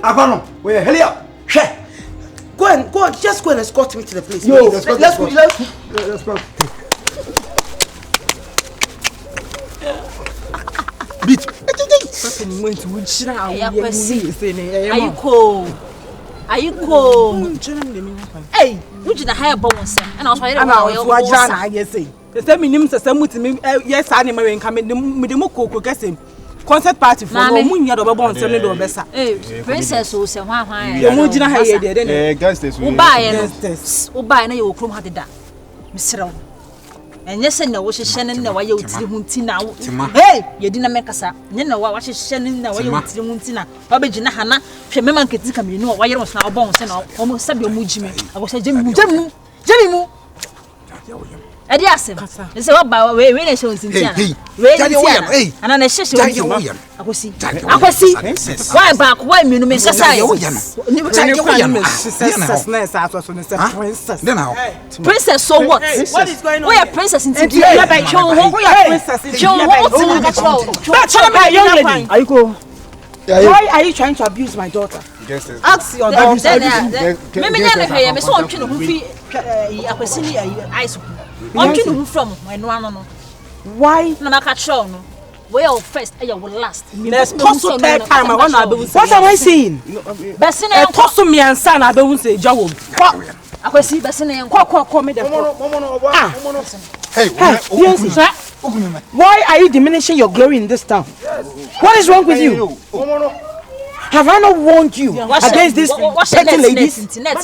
Avano, wait, hurry up. Go and just go and escort me to the place. Yo, let's go. Beat. Are you cold? Hey, would you hire bones? And I was right now. The same minimum yes, I am coming with the Moko guessing. Concert party for Munya of a bone selling to Bessa. Princess, who said, why? You won't have a guest is who buy and you come had that. Mr. And yes, and no, what is Shannon now? Why you now? Hey, you didn't make us up. You know what is Shannon now? Why you Muntina? Babajina Hannah, she remember can you know why you was now bones and almost sub your mujime. I was a Jimmy. Adi asem. Nse wa ba we na show ntintia. We ni ana na hye hye. Akosi. Why back why me no me sasa. Ni princess so what? What is going on? We are princess ntintia. We are show who we are princess. Show what young lady. Ayiko. Why are you trying to abuse my daughter? Ask your daughter. Me na hwe me so ontwe no fi akwasi ni ice. I'm trying from my no. Why? No, I catch on. We are first, I will last. There's possible third time I want to. What am I saying? Besine and toss to me and son. I don't say Joe. I can see Besine and call me the Hey, why are you diminishing your glory in this town? What is wrong with you? Have I not warned you against these petty ladies? Are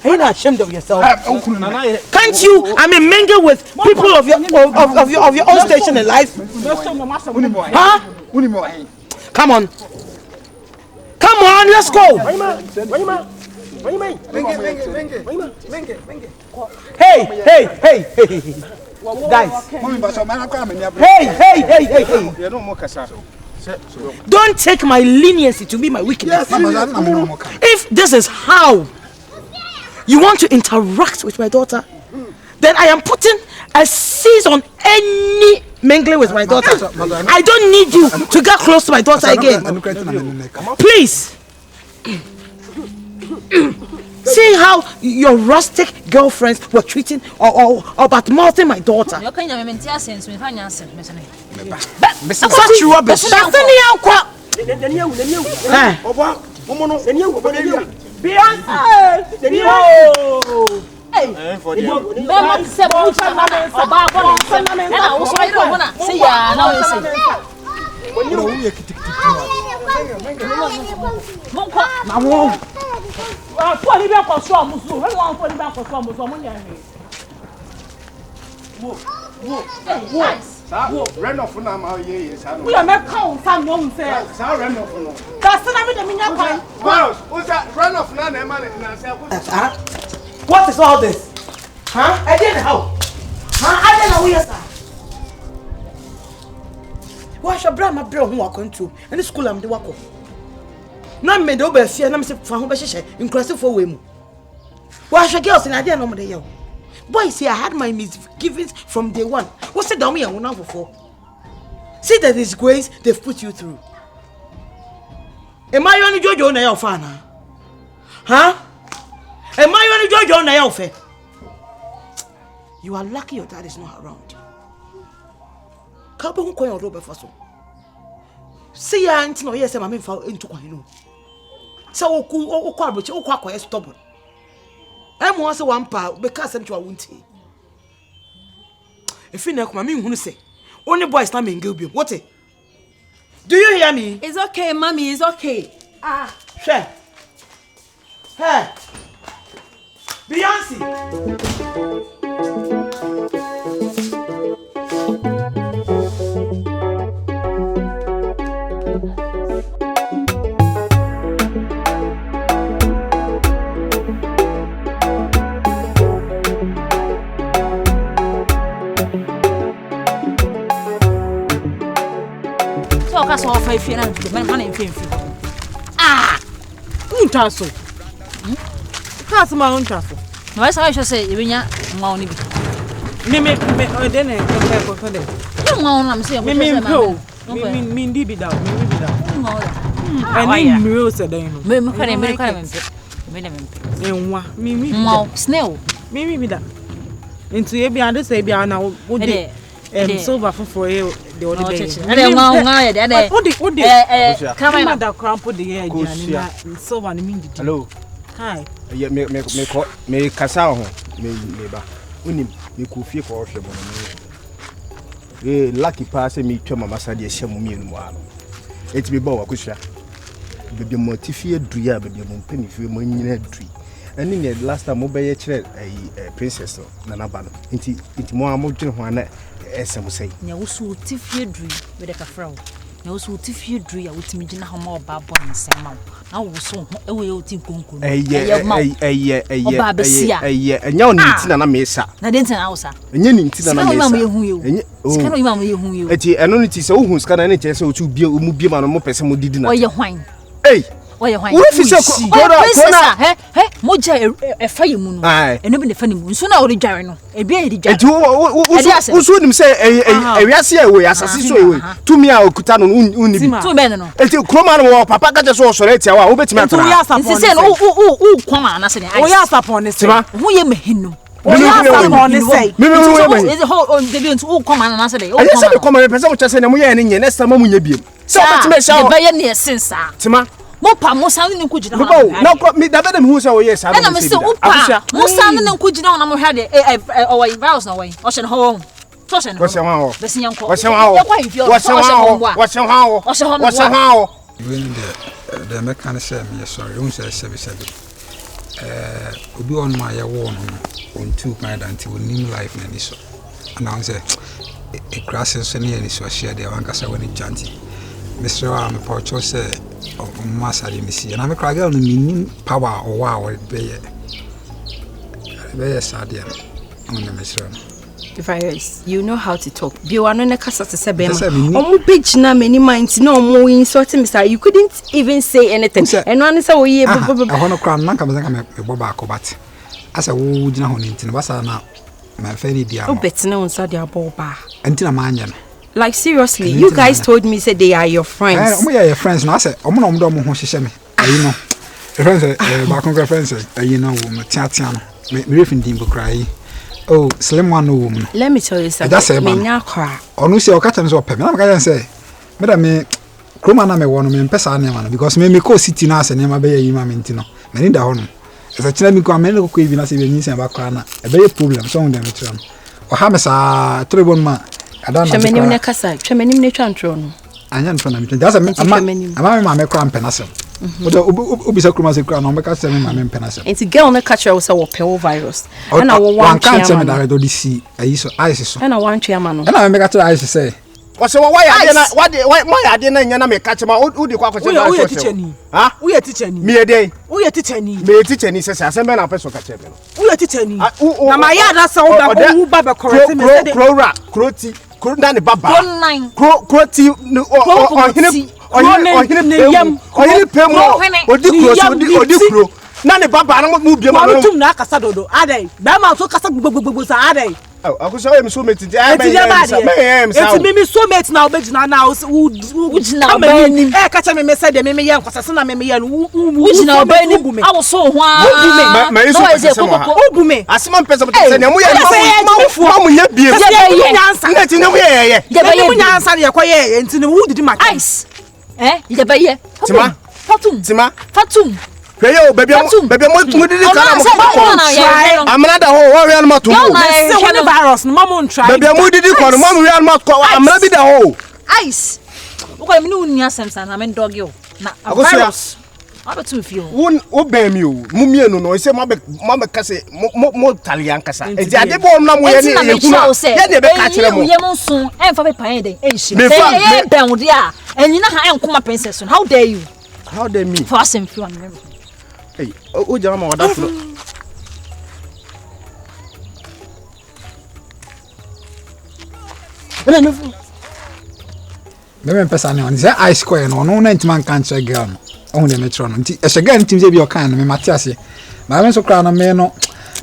you not ashamed of yourself? Can't you, mingle with people of your own station in life? Huh? Come on. Come on, let's go. Hey. Guys. Hey. Don't take my leniency to be my weakness. If this is how you want to interact with my daughter, then I am putting a cease on any mingling with my daughter. I don't need you to get close to my daughter again. Please. See how your rustic girlfriends were treating or about mouthing my daughter. You can't even tell sense me find answer, Such rubbish. Run off now, my years. We are not count some young says. Run off now. That's not the meaning. What's that? Run off now, man. What is all this? Huh? I didn't know. Huh? I didn't know where you are. Why should I bring who are going to? And the school I'm the work of. Now, me do be fear. Now, me say for who be she inclusive for we. Why should girls in idea no more dey? Boy, see, I had my misgivings from day one. What's the dummy I won't have for? See the disgrace they've put you through. Am I only Jojo na your fan? Huh? Am I only Jojo na your fan? You are lucky your dad is not around. Can't be going on road for so. See ya auntie no yes, I'm into one. So o stubborn. I'm once one part because I'm to a wunty. If you know, my mean, who say, only boys not mean Gilby. What it? Do you hear me? It's okay, mommy, it's okay. Share. Hey, Beyonce. so ka so fa fie na man na mfe ah untaso ka so ma untaso no I say you nya nwa oni bi me o de na ko de nwa ona me say me ndi bi da ani miro se den no me ka me enwa me snail me bi da into e bi ade say bi ana wo de silver for you the other day ade nwa ya de wo de camera da cramp de ya na silver ni mi hello hi me kasa ho me ba unim me ko fie ko hwe bo no lucky pass me twa mama sa de hye mo mienu mo ano eti be ba wa kusua bebe mo tifie duya bebe mo mpani fie mo nyina dui ani ne last time mo be ye kire princess na na ba no enti mo amodwene ho ana esem sei nya wo so tifie dui be de ka fra wo nya wo so tifie dui ya wotimi gina ho ma oba bo nsem ma na wo so ho ewe ye oti nkonkon enya oni ntina na mesa na de ntina wo sa enya ni ntina na mesa enya ska no imam ye hu ye eti eno ni ti se wo hu ska na ne che se o tu bie o mu bie ma no mo pese mo didi na o ye hwan oye hwan wo fi se kona moja e fa ye mu no eno bi ne fa ne mu nso na o de dware no e bia ye de dware eti wo so nim se ewiase e we asase so e we tumi a okuta no uni bi tu be no eti kroma no papa ka je so soro eti a wo betimi atara nsi se no u kwama na se ne o ya sapon ne se hu ye mehinum o ya sapon ne se is whole on the bient u kwama na se de o kwama se kwama pese mo chese ne mo ye ne nye ne sama mo nya biem se betimi sha o be ye ne sensa tima mo pa mo san ne ku gina na ko mi da beda mi hu se o yes na me se u pa mo san ne ku gina na mo hwa de o wai virus na wai o hye ne ho so hye ne ho wo se wa ho be se yanko wo se wa ho wo se wa ho wo se wa ho when the mechanic said me sorry don't say obi on my ya wo no on two kind until new life na ni so and I say a crash so near ni so share the one kasa when janti Mr. I'm Porcho say Massa de Missy, and I'm a crack on the meaning power or wow, be sad on the mission. Virus, you know how to talk. You are not a casa to say, oh, bitch, na many minds, no more insulting, Mr. You couldn't even say anything. And one is a way, I want to cry, Nanka, Bobacco, but as a wood now in what's now my fairy dear. Oh, bet no one saw their boba until a man. Like seriously, you guys told me said they are your friends. We are your friends. No, I said, "I'm not going to share me." You know, friends, friends. You know, Tiatiano. Me refin dimbo cry. Oh, slim one woman. Let me tell you something. That's it, man. Or no, see, or catch them so pep. I'm going to say, Madam, me, Cromana me want me pesa man because me ko city na se nema be yi ma mentino. Me ni da ho no. As a china me ko amene ko ebi na se be nyinsa ba kwa na. E be problem so dem try no. O ha me sa trebon ma Twemanim ne kasa, twemanim ne twantro no. Anya nto na mitwa. That's ama me kra mpenasem. Obi sa kruma se kra no me kasa me ma me mpenasem. Enti girl na catch we say wo pe virus. Na wo wan kan tell me that do see ayi so ice so. Na wan twea ma no. Na me catch ice say. What's why I didn't na me catch ma who dey kwa kwa say. Who teacher ni? Ha? Who your teacher ni? Me dey. Who your teacher ni? Me teacher ni say asem na person catch me no. Who your teacher ni? Na my yard that sound that who baba correct me say. Kroti Kurunda ne baba. Online. Kroti ohine pemo odi kro na ne baba na mu bia ma no tum na kasa dodo adai ba ma so kasa gbogbo sa adai akuso em so meti eti me so meti na obegina na wo gina ba ni kacha me say de me ye nkwasase na me ye no wo gina ba ni awo so ho a ma yesu obume asema mpesa mutse ne mu ye mu ye bie na ti ne mu ye mu nyansa de yakoye enti ne wo didi ma ice ye ba ye tima fatum Peyo baby mo didi kana mo amna da ho wo wi an mato mo se woni virus no mama try baby mo didi kwa no mama wi an mato amna bi da ho ice wo ko mi no uni asem san na me dog yo na virus abetu fio wo ben mi o mu mienu no se mo be kase mo talian kasa e di ade bo na mo ye ne ye kuna ye ne be ka kire mo ye mo sun en fa be pan den en shi e ben wo dia enyina ha en koma princess how dare you for asem fio an hey, o jama ma wada flo. me pesa ne on say I square no no na ntima kan che girl no ohun de metro no nti e she girl ntim say bi o kan no me matiase ma me so kra na me no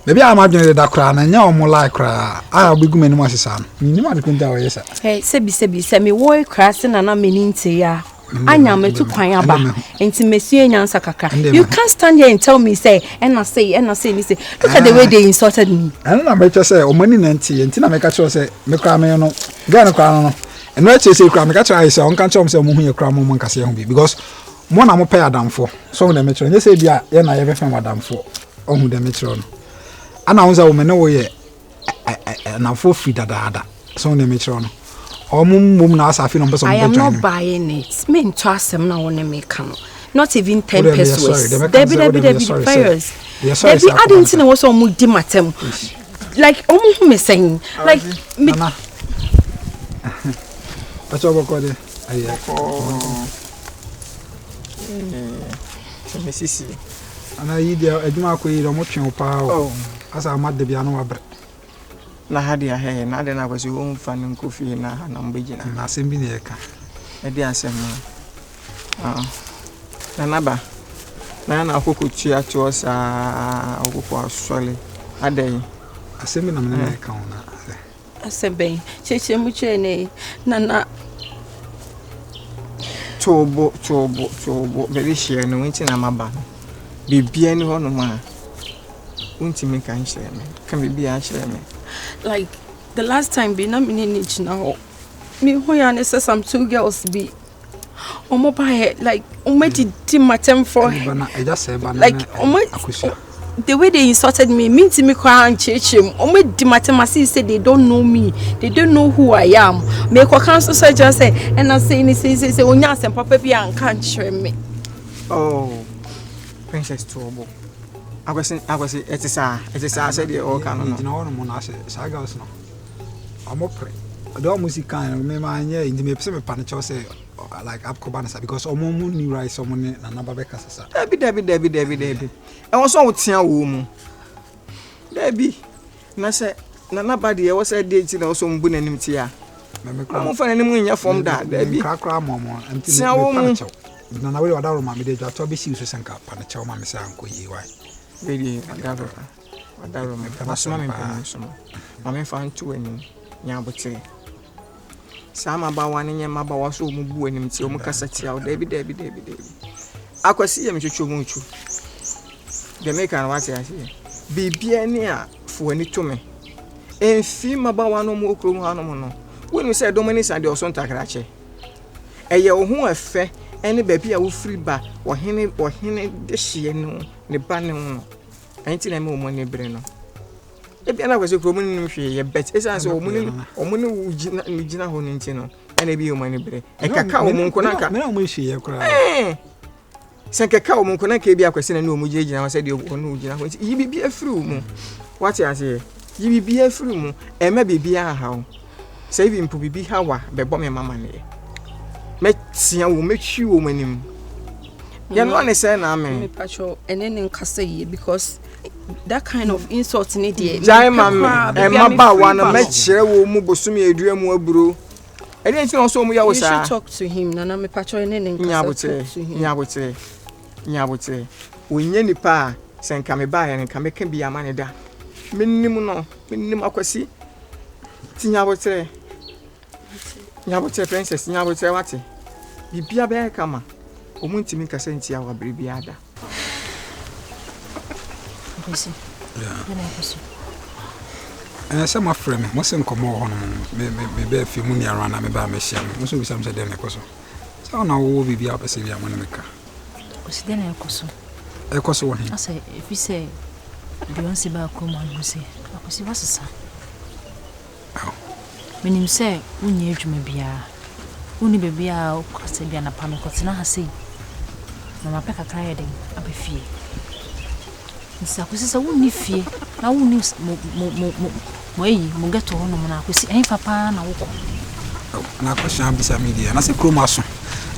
maybe I'm adwene da kra na nya o mo like kra a obigu me no asesa no ni ma de kunta o yesa hey sebi me wo kra se na me ni nte ya anya me to kwan aba enti mesie nyansa kakra you can't stand here and tell me say and I say me say look at the way they insulted me and na me say o mani na nti na me ka cho say me kra me no girl no kra no and we say kra me ka cho say on kan cho say mo hu ye kra mo nkase ho bi because mo na mo pay adamfo so na me cho nye say bia ye na ye be fa adamfo ohun de me cho no ana wonza wo me no wo ye na fo free dada so na me cho no mum na asafi no person. I am not buying it. Me into asem na won me ka no. Not even 10 pesos. Debbie fires. Debbie adding tin was on mudi matem. Like me saying like me Pacho boko de. Aye. Me sisi. Ana yi dia adwuma ko yi do mo twen pa o. Asa amade bia no wabre. Na hadi ya he na de na kwasi wo mfa ne nkofi na na mbegina na asem bi ne yeka e di asem na naba na akokotu ato sa okoko asole adai asem bi na me na yeka ona asem ben cheche mu chene na chobo very share no nti na maba bibia ni ho no ma unti me kan share me kan bibia share me. Like the last time be na me need now me who ya say some two girls be omo buy like omo did matem for like omo the way they insulted me to me kwa and chechim omo di matem say they don't know me, they don't know who I am. Me kwa cancel so just say and I say onya asem papa bi an kan chere me. Oh Princess Trouble. I was it is I said the all can no no say sagas no amo pre do music kan me ma anya indi me pese me panicho say like up kobanasa because omo mu ni rice omo ne na naba be kasasa Debbie e won so wotia wo mu Debbie na say na naba de e was say date na so mbu nanim tia me kra mo fa nanim nya form da Debbie kra momo anti me panicho na we wada ro ma me de jwa to be si so senka panicho ma me say anko yi why really adaro me pasoma me pasoma mama fa ntu ani nya bote sama ba wan nya ma ba waso mu bu ani mti o mu kasa tia o Debbie akwasi ye me twetwo mu ntu de me kan wate ase bibia ni a fo ani to me enfi ma ba wan mu okro mu hanom no wonu se do mani sande o so ntakrache eye o hu afe ene baby a wo free ba wo hene de hye no ne ba ne ho anti na me o mo ne bre no e bia na kwese kromo ni hwe ye bet esa so o mo ne ugina ho ni nti no ene bi o mo ne bre e kaka o mo nkona ka me na o mo hwe ye kra se kaka o mo nkona ka bi akwese na ne o mo gina ho se de o no ugina ho yi bi afiri o mu what you say yi bi afiri mu e ma bi a ha o se bi mpo bi ha wa be bo me mama ne metia wo metwi wo manim ya no ne say na me pacho enen nkasa ye because that kind of insult in there jai mama e maba wa na me kire wo mu bosum edua mu aburo eni nti no so mu ya wo sa you should talk to him na me pacho enen nkasa nyabote onye nipa senka me ba ya nka me ka bi amane da menim akwasi ti nyabote princess nyabote wate bibia be kama omuntimi kasa ntia wa biribi ada bisi say my friend mo se nkomo ho no me be fi mu ni ara na me ba me hia mo so bisam se de me koso so na wo bibia pese bia mo ne me ka o se de na ekoso wo hin asa if you say Beyonce ba ko ma no se akosi wasesa menim se unye adwuma bia uni bebia o kwase bia na pa no kotena ha sei mama peka kra den abefie nsa kwese se uni fie na uni mo yi mo geto ho no na kwese en papa na woko na kwese ambisa media na se kromaso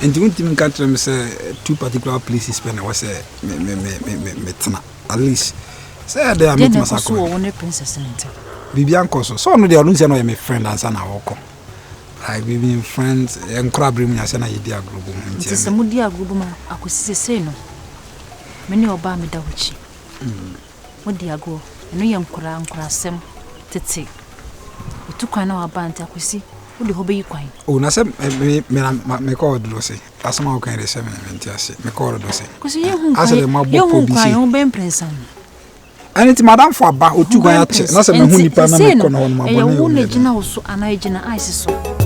enti untim country me say two particular places when I was me tena at least say they are meeting masako so one princess nti bibian koso so no dey onunse no my friend answer na woko like we been friends and crab room ya say na yedi agrubu nti se mudi agrubu ma akosise sei no me ne oba me da wuchi mudi ago eno ye nkura asem tete utukwan na wabante akosi wode ho beyi kwan oh na say me call do say asema o kan re say me ase me call do say kosi ye hu kwan yo be impression aniti madam for aba otukwan ya che na say me hu nipa na me kono ho no ma bone ye wo na gina wo so ana gina ice so